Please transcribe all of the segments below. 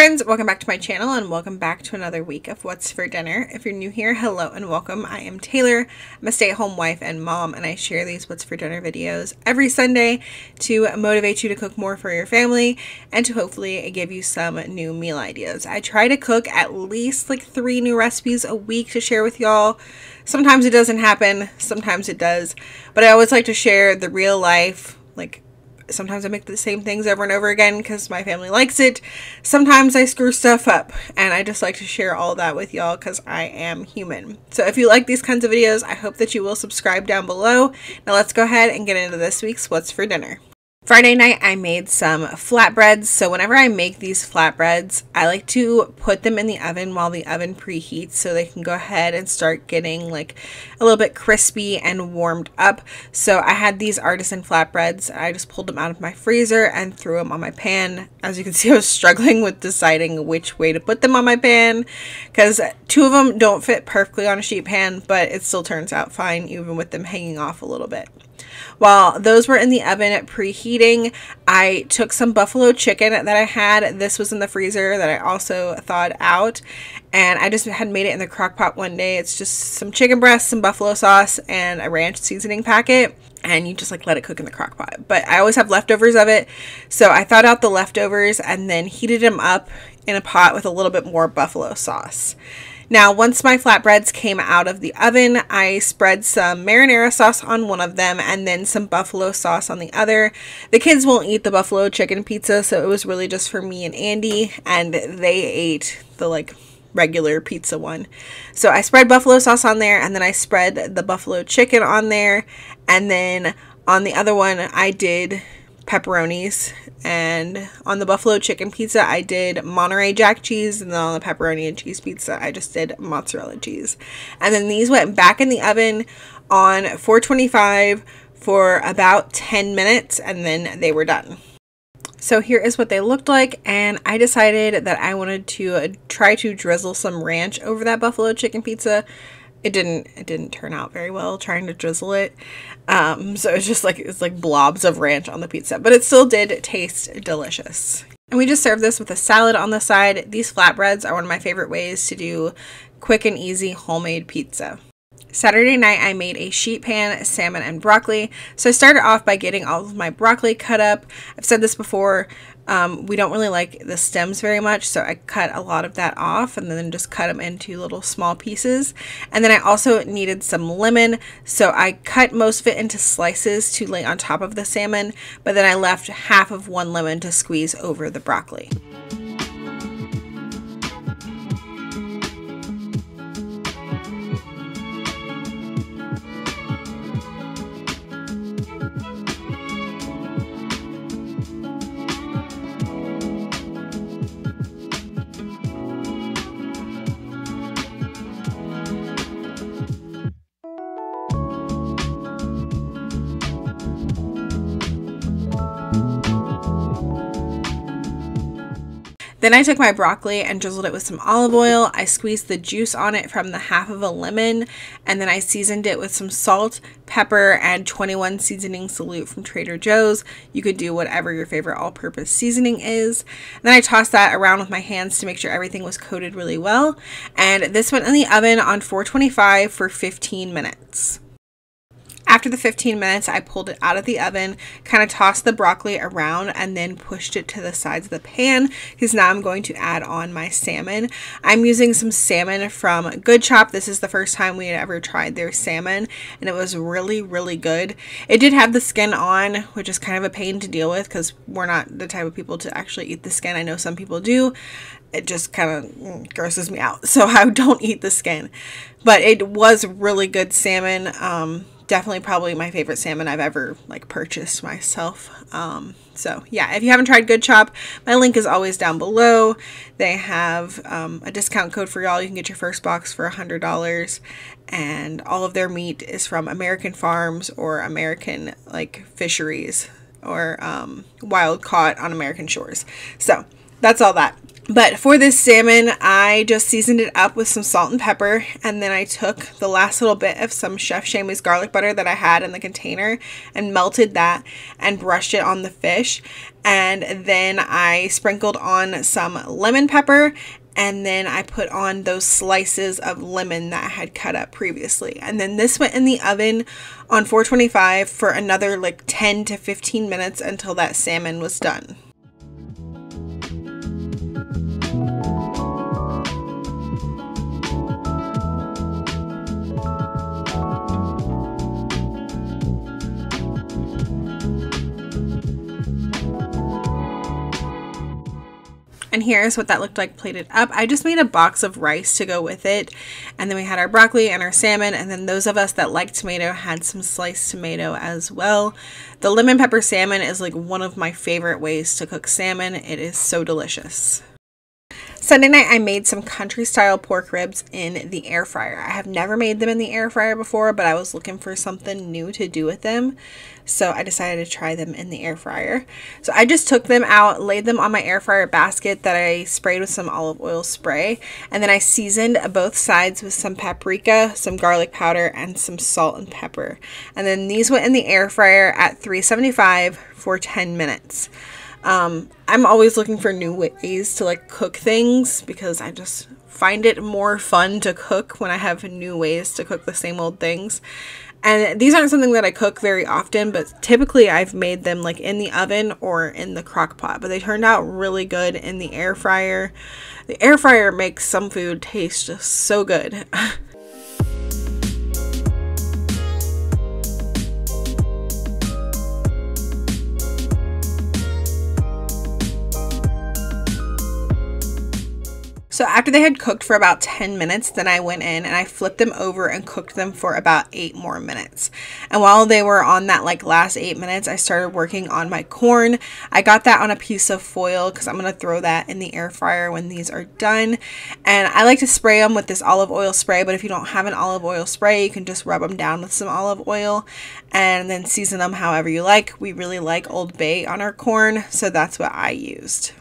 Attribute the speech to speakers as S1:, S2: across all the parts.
S1: friends, welcome back to my channel and welcome back to another week of What's for Dinner. If you're new here, hello and welcome. I am Taylor. I'm a stay-at-home wife and mom, and I share these What's for Dinner videos every Sunday to motivate you to cook more for your family and to hopefully give you some new meal ideas. I try to cook at least like 3 new recipes a week to share with y'all. Sometimes it doesn't happen, sometimes it does, but I always like to share the real life, sometimes I make the same things over and over again because my family likes it. Sometimes I screw stuff up, and I just like to share all that with y'all because I am human. So if you like these kinds of videos, I hope that you will subscribe down below. Now let's go ahead and get into this week's What's for Dinner. Friday night, I made some flatbreads. So whenever I make these flatbreads, I like to put them in the oven while the oven preheats so they can go ahead and start getting like a little bit crispy and warmed up. So I had these artisan flatbreads. I just pulled them out of my freezer and threw them on my pan. As you can see, I was struggling with deciding which way to put them on my pan because 2 of them don't fit perfectly on a sheet pan, but it still turns out fine even with them hanging off a little bit. While those were in the oven preheating, I took some buffalo chicken that I had. This was in the freezer that I also thawed out, and I just had made it in the crock pot one day. It's just some chicken breast, some buffalo sauce, and a ranch seasoning packet, and you just let it cook in the crock pot. But I always have leftovers of it, so I thawed out the leftovers and then heated them up in a pot with a little bit more buffalo sauce. Now, once my flatbreads came out of the oven, I spread some marinara sauce on one of them and then some buffalo sauce on the other. The kids won't eat the buffalo chicken pizza, so it was really just for me and Andy, and they ate the regular pizza one. So I spread buffalo sauce on there, and then I spread the buffalo chicken on there, and then on the other one I did pepperonis, and on the buffalo chicken pizza I did Monterey Jack cheese, and then on the pepperoni and cheese pizza I just did mozzarella cheese. And then these went back in the oven on 425 for about 10 minutes, and then they were done. So here is what they looked like, and I decided that I wanted to try to drizzle some ranch over that buffalo chicken pizza. It didn't turn out very well trying to drizzle it. So it's just it's like blobs of ranch on the pizza, but it still did taste delicious. And we just served this with a salad on the side. These flatbreads are one of my favorite ways to do quick and easy homemade pizza. Saturday night, I made a sheet pan, salmon, and broccoli. So I started off by getting all of my broccoli cut up. I've said this before, we don't really like the stems very much, so I cut a lot of that off and then just cut them into little small pieces. And then I also needed some lemon, so I cut most of it into slices to lay on top of the salmon, but then I left half of one lemon to squeeze over the broccoli. Then I took my broccoli and drizzled it with some olive oil. I squeezed the juice on it from the half of a lemon, and then I seasoned it with some salt, pepper, and 21 seasoning salute from Trader Joe's. You could do whatever your favorite all-purpose seasoning is. And then I tossed that around with my hands to make sure everything was coated really well. And this went in the oven on 425 for 15 minutes. After the 15 minutes, I pulled it out of the oven, kind of tossed the broccoli around, and then pushed it to the sides of the pan because now I'm going to add on my salmon. I'm using some salmon from Good Chop. This is the first time we had ever tried their salmon, and it was really, really good. It did have the skin on, which is kind of a pain to deal with because we're not the type of people to actually eat the skin. I know some people do. It just kind of grosses me out, so I don't eat the skin. But it was really good salmon. Definitely probably my favorite salmon I've ever purchased myself. So yeah, if you haven't tried Good Chop, my link is always down below. They have a discount code for y'all. You can get your first box for $100, and all of their meat is from American farms or American fisheries or wild caught on American shores. So that's all that. But for this salmon, I just seasoned it up with some salt and pepper, and then I took the last little bit of some Chef Shammy's garlic butter that I had in the container and melted that and brushed it on the fish. And then I sprinkled on some lemon pepper, and then I put on those slices of lemon that I had cut up previously. And then this went in the oven on 425 for another like 10 to 15 minutes until that salmon was done. And here's what that looked like plated up. I just made a box of rice to go with it. And then we had our broccoli and our salmon. And then those of us that like tomato had some sliced tomato as well. The lemon pepper salmon is like one of my favorite ways to cook salmon. It is so delicious. Sunday night, I made some country style pork ribs in the air fryer. I have never made them in the air fryer before, but I was looking for something new to do with them. So I decided to try them in the air fryer. So I just took them out, laid them on my air fryer basket that I sprayed with some olive oil spray. And then I seasoned both sides with some paprika, some garlic powder, and some salt and pepper. And then these went in the air fryer at 375 for 10 minutes. I'm always looking for new ways to like cook things because I just find it more fun to cook when I have new ways to cook the same old things. And these aren't something that I cook very often, but typically I've made them like in the oven or in the crock pot, but they turned out really good in the air fryer. The air fryer makes some food taste just so good. So after they had cooked for about 10 minutes, then I went in and I flipped them over and cooked them for about 8 more minutes. And while they were on that like last 8 minutes, I started working on my corn. I got that on a piece of foil because I'm going to throw that in the air fryer when these are done. And I like to spray them with this olive oil spray, but if you don't have an olive oil spray, you can just rub them down with some olive oil and then season them however you like. We really like Old Bay on our corn, so that's what I used.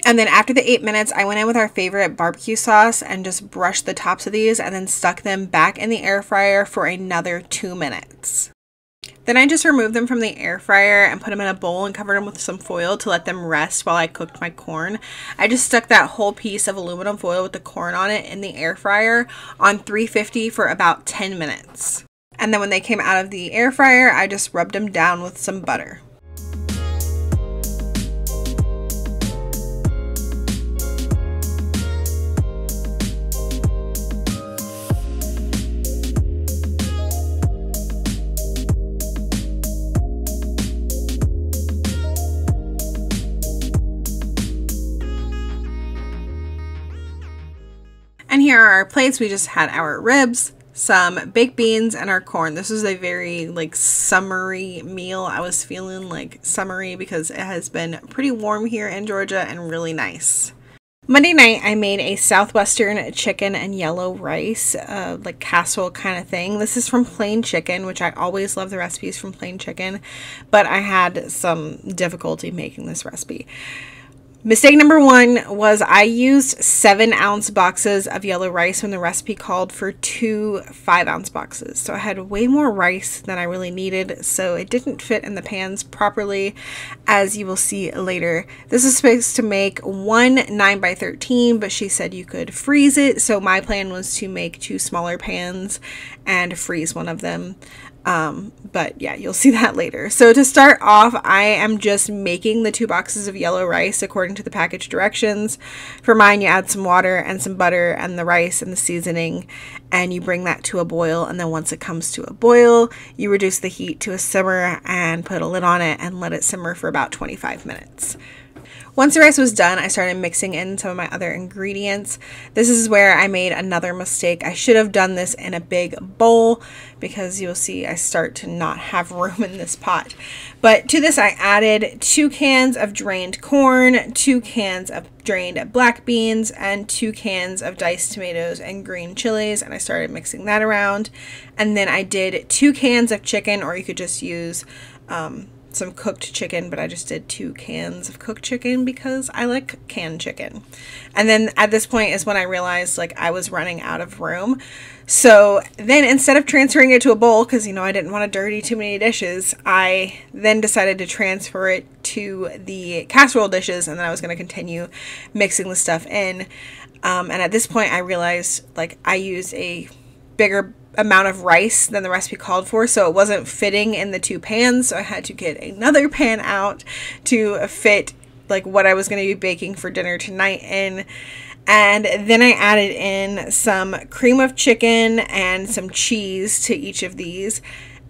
S1: And then after the 8 minutes, I went in with our favorite barbecue sauce and just brushed the tops of these and then stuck them back in the air fryer for another 2 minutes. Then I just removed them from the air fryer and put them in a bowl and covered them with some foil to let them rest while I cooked my corn. I just stuck that whole piece of aluminum foil with the corn on it in the air fryer on 350 for about 10 minutes. And then when they came out of the air fryer, I just rubbed them down with some butter. And here are our plates. We just had our ribs, some baked beans, and our corn. This was a very like summery meal. I was feeling like summery because it has been pretty warm here in Georgia and really nice. Monday night, I made a Southwestern chicken and yellow rice, like casserole kind of thing. This is from Plain Chicken, which I always love the recipes from Plain Chicken, but I had some difficulty making this recipe. Mistake number 1 was I used 7-ounce boxes of yellow rice when the recipe called for 2 5-ounce boxes. So I had way more rice than I really needed, so it didn't fit in the pans properly, as you will see later. This is supposed to make 1 9x13, but she said you could freeze it, so my plan was to make 2 smaller pans and freeze one of them. But yeah, you'll see that later. So to start off, I am just making the 2 boxes of yellow rice according to the package directions. For mine, you add some water and some butter and the rice and the seasoning, and you bring that to a boil. And then once it comes to a boil, you reduce the heat to a simmer and put a lid on it and let it simmer for about 25 minutes. Once the rice was done, I started mixing in some of my other ingredients. This is where I made another mistake. I should have done this in a big bowl because you'll see I start to not have room in this pot. But to this, I added 2 cans of drained corn, 2 cans of drained black beans, and 2 cans of diced tomatoes and green chilies, and I started mixing that around. And then I did 2 cans of chicken, or you could just use some cooked chicken, but I just did 2 cans of cooked chicken because I like canned chicken. And then at this point is when I realized like I was running out of room. So then instead of transferring it to a bowl, because you know I didn't want to dirty too many dishes, I then decided to transfer it to the casserole dishes, and then I was going to continue mixing the stuff in. And at this point I realized like I used a bigger amount of rice than the recipe called for, so it wasn't fitting in the 2 pans, so I had to get another pan out to fit like what I was going to be baking for dinner tonight in. And then I added in some cream of chicken and some cheese to each of these.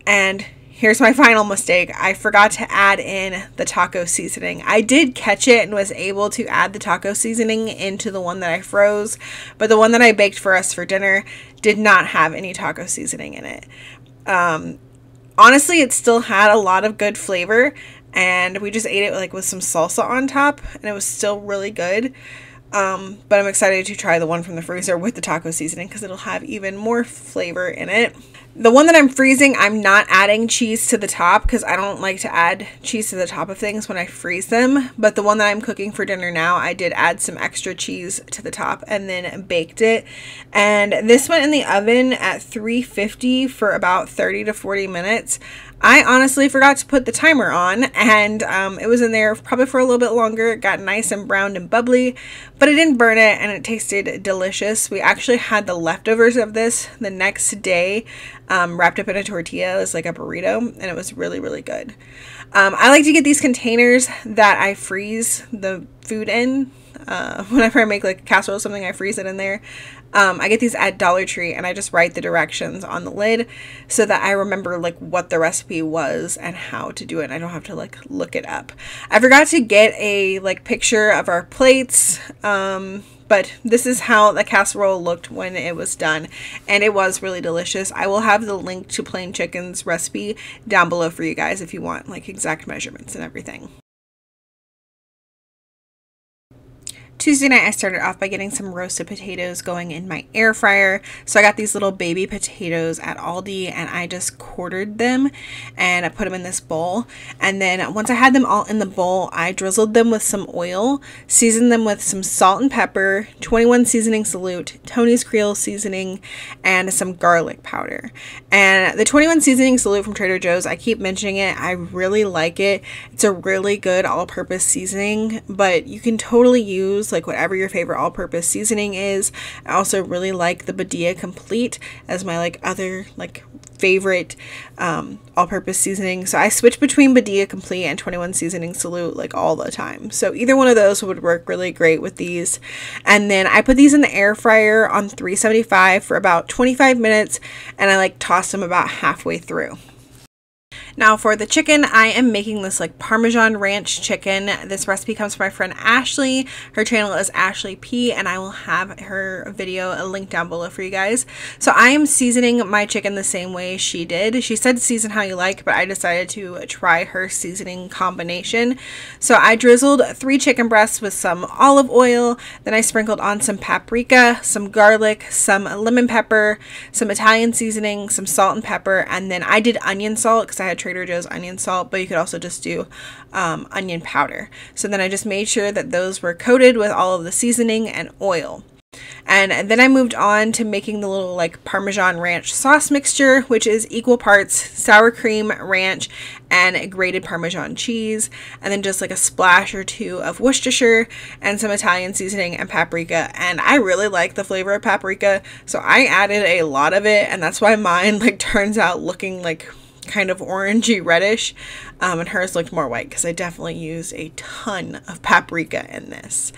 S1: And here's my final mistake. I forgot to add in the taco seasoning. I did catch it and was able to add the taco seasoning into the one that I froze, but the one that I baked for us for dinner did not have any taco seasoning in it. Honestly, it still had a lot of good flavor, and we just ate it like with some salsa on top, and it was still really good. But I'm excited to try the one from the freezer with the taco seasoning because it'll have even more flavor in it. The one that I'm freezing, I'm not adding cheese to the top because I don't like to add cheese to the top of things when I freeze them. But the one that I'm cooking for dinner now, I did add some extra cheese to the top and then baked it. And this went in the oven at 350 for about 30 to 40 minutes. I honestly forgot to put the timer on, and it was in there probably for a little bit longer. It got nice and browned and bubbly, but it didn't burn it, and it tasted delicious. We actually had the leftovers of this the next day, wrapped up in a tortilla. It was like a burrito, and it was really, really good. I like to get these containers that I freeze the food in. Whenever I make like a casserole or something, I freeze it in there. I get these at Dollar Tree, and I just write the directions on the lid so that I remember like what the recipe was and how to do it, and I don't have to like look it up. I forgot to get a like picture of our plates, but this is how the casserole looked when it was done, and it was really delicious. I will have the link to Plain Chicken's recipe down below for you guys if you want like exact measurements and everything. Tuesday night I started off by getting some roasted potatoes going in my air fryer. So I got these little baby potatoes at Aldi, and I just quartered them and I put them in this bowl. And then once I had them all in the bowl, I drizzled them with some oil, seasoned them with some salt and pepper, 21 seasoning salute, Tony's Creole seasoning, and some garlic powder. And the 21 seasoning salute from Trader Joe's, I keep mentioning it. I really like it. It's a really good all-purpose seasoning, but you can totally use like whatever your favorite all-purpose seasoning is. I also really like the Badia Complete as my like other like favorite all-purpose seasoning. So I switch between Badia Complete and 21 seasoning salute like all the time. So either one of those would work really great with these. And then I put these in the air fryer on 375 for about 25 minutes, and I like toss them about halfway through. Now for the chicken, I am making this like Parmesan ranch chicken. This recipe comes from my friend Ashley. Her channel is Ashley P, and I will have her video linked down below for you guys. So I am seasoning my chicken the same way she did. She said season how you like, but I decided to try her seasoning combination. So I drizzled 3 chicken breasts with some olive oil. Then I sprinkled on some paprika, some garlic, some lemon pepper, some Italian seasoning, some salt and pepper, and then I did onion salt because I had Trader Joe's onion salt, but you could also just do onion powder. So then I just made sure that those were coated with all of the seasoning and oil. And then I moved on to making the little like Parmesan ranch sauce mixture, which is equal parts sour cream, ranch, and grated Parmesan cheese, and then just like a splash or 2 of Worcestershire and some Italian seasoning and paprika. And I really like the flavor of paprika, so I added a lot of it, and that's why mine like turns out looking like kind of orangey reddish, and hers looked more white because I definitely used a ton of paprika in this.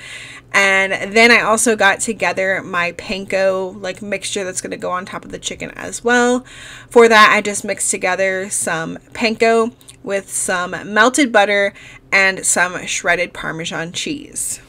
S1: And then I also got together my panko like mixture that's going to go on top of the chicken as well. For that, I just mixed together some panko with some melted butter and some shredded Parmesan cheese.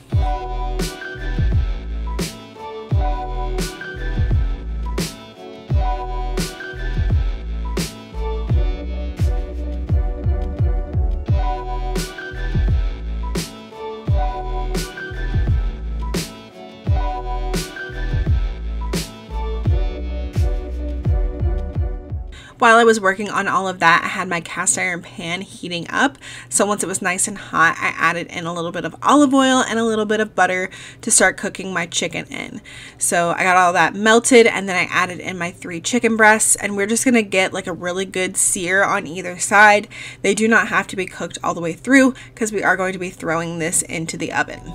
S1: While I was working on all of that, I had my cast iron pan heating up. So once it was nice and hot, I added in a little bit of olive oil and a little bit of butter to start cooking my chicken in. So I got all that melted, and then I added in my 3 chicken breasts, and we're just gonna get like a really good sear on either side. They do not have to be cooked all the way through because we are going to be throwing this into the oven.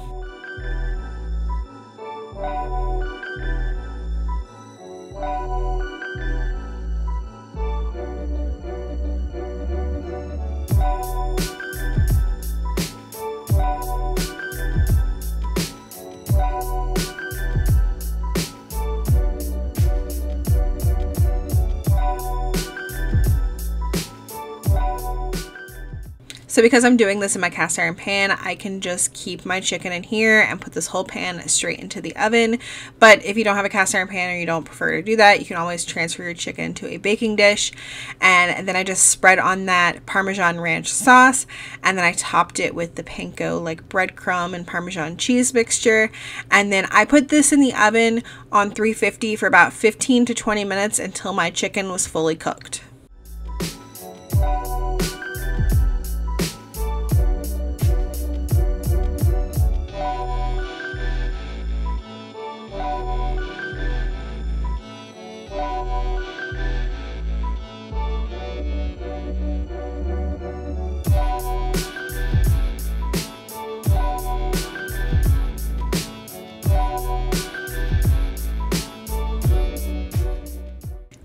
S1: So because I'm doing this in my cast iron pan, I can just keep my chicken in here and put this whole pan straight into the oven. But if you don't have a cast iron pan or you don't prefer to do that, you can always transfer your chicken to a baking dish. And then I just spread on that Parmesan ranch sauce, and then I topped it with the panko like breadcrumb and Parmesan cheese mixture. And then I put this in the oven on 350 for about 15 to 20 minutes until my chicken was fully cooked.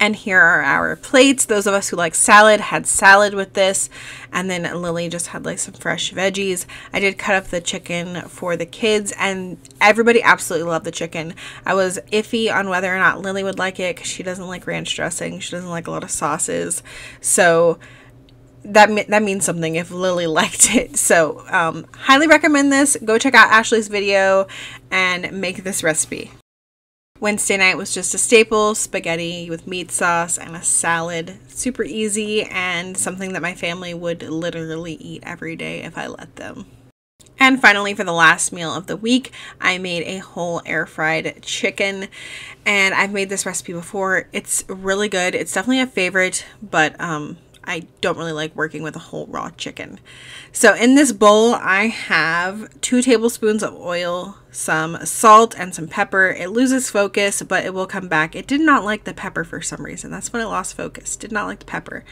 S1: And here are our plates. Those of us who like salad had salad with this. And then Lily just had like some fresh veggies. I did cut up the chicken for the kids, and everybody absolutely loved the chicken. I was iffy on whether or not Lily would like it because she doesn't like ranch dressing. She doesn't like a lot of sauces. So that means something if Lily liked it. So highly recommend this. Go check out Ashley's video and make this recipe. Wednesday night was just a staple, spaghetti with meat sauce and a salad. Super easy and something that my family would literally eat every day if I let them. And finally, for the last meal of the week, I made a whole air fried chicken, and I've made this recipe before. It's really good. It's definitely a favorite, but I don't really like working with a whole raw chicken. So in this bowl, I have 2 tablespoons of oil, some salt, and some pepper. It loses focus, but it will come back. It did not like the pepper for some reason. That's when it lost focus. Did not like the pepper.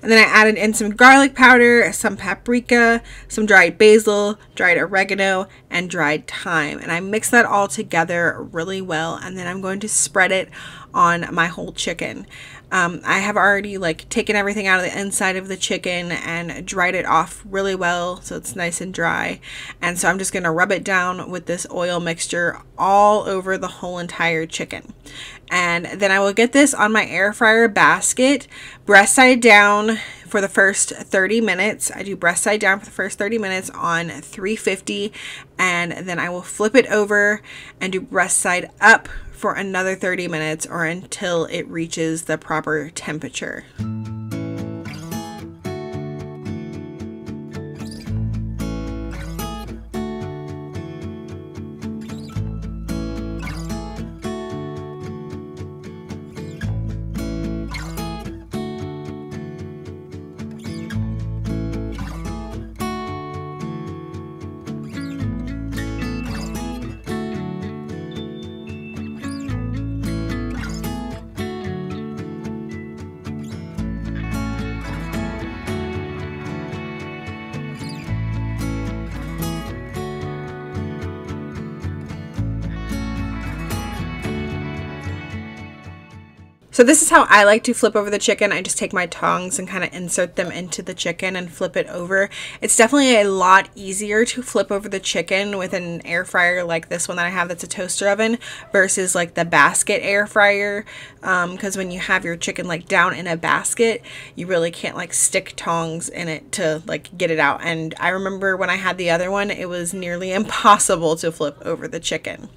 S1: And then I added in some garlic powder, some paprika, some dried basil, dried oregano, and dried thyme. And I mixed that all together really well. And then I'm going to spread it on my whole chicken. I have already like taken everything out of the inside of the chicken and dried it off really well so it's nice and dry. And so I'm just going to rub it down with this oil mixture all over the whole entire chicken. And then I will get this on my air fryer basket, breast side down for the first 30 minutes. I do breast side down for the first 30 minutes on 350, and then I will flip it over and do breast side up for another 30 minutes or until it reaches the proper temperature. So this is how I like to flip over the chicken. I just take my tongs and kind of insert them into the chicken and flip it over. It's definitely a lot easier to flip over the chicken with an air fryer like this one that I have that's a toaster oven versus like the basket air fryer, because when you have your chicken like down in a basket, you really can't like stick tongs in it to like get it out. And I remember when I had the other one, it was nearly impossible to flip over the chicken.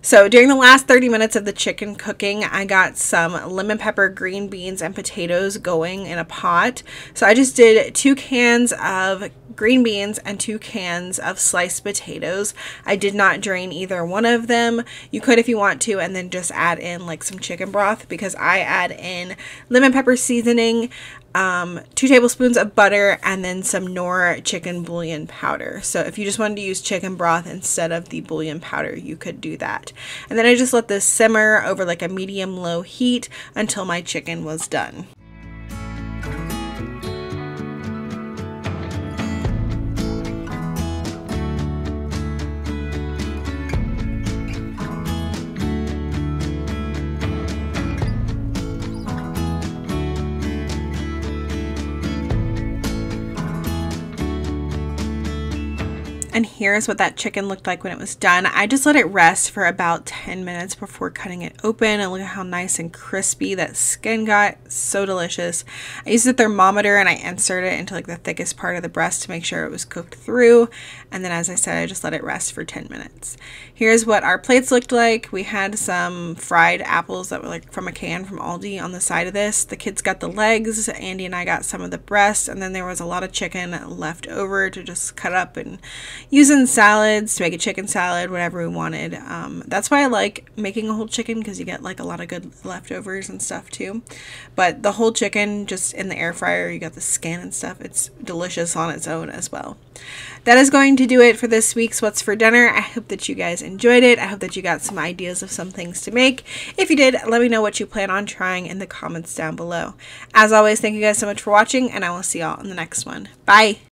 S1: So during the last 30 minutes of the chicken cooking, I got some lemon pepper, green beans, and potatoes going in a pot. So I just did 2 cans of green beans and 2 cans of sliced potatoes. I did not drain either one of them. You could if you want to, and then just add in like some chicken broth, because I add in lemon pepper seasoning, 2 tablespoons of butter, and then some Knorr chicken bouillon powder. So if you just wanted to use chicken broth instead of the bouillon powder, you could do that. And then I just let this simmer over like a medium-low heat until my chicken was done. And here's what that chicken looked like when it was done. I just let it rest for about 10 minutes before cutting it open, and look at how nice and crispy that skin got. So delicious. I used a thermometer and I inserted it into like the thickest part of the breast to make sure it was cooked through. And then, as I said, I just let it rest for 10 minutes. Here's what our plates looked like. We had some fried apples that were like from a can from Aldi on the side of this. The kids got the legs, Andy and I got some of the breast, and then there was a lot of chicken left over to just cut up and use in salads, to make a chicken salad, whatever we wanted. That's why I like making a whole chicken, because you get like a lot of good leftovers and stuff too. But the whole chicken just in the air fryer, you got the skin and stuff. It's delicious on its own as well. That is going to do it for this week's What's for Dinner. I hope that you guys enjoyed it. I hope that you got some ideas of some things to make. If you did, let me know what you plan on trying in the comments down below. As always, thank you guys so much for watching, and I will see y'all in the next one. Bye!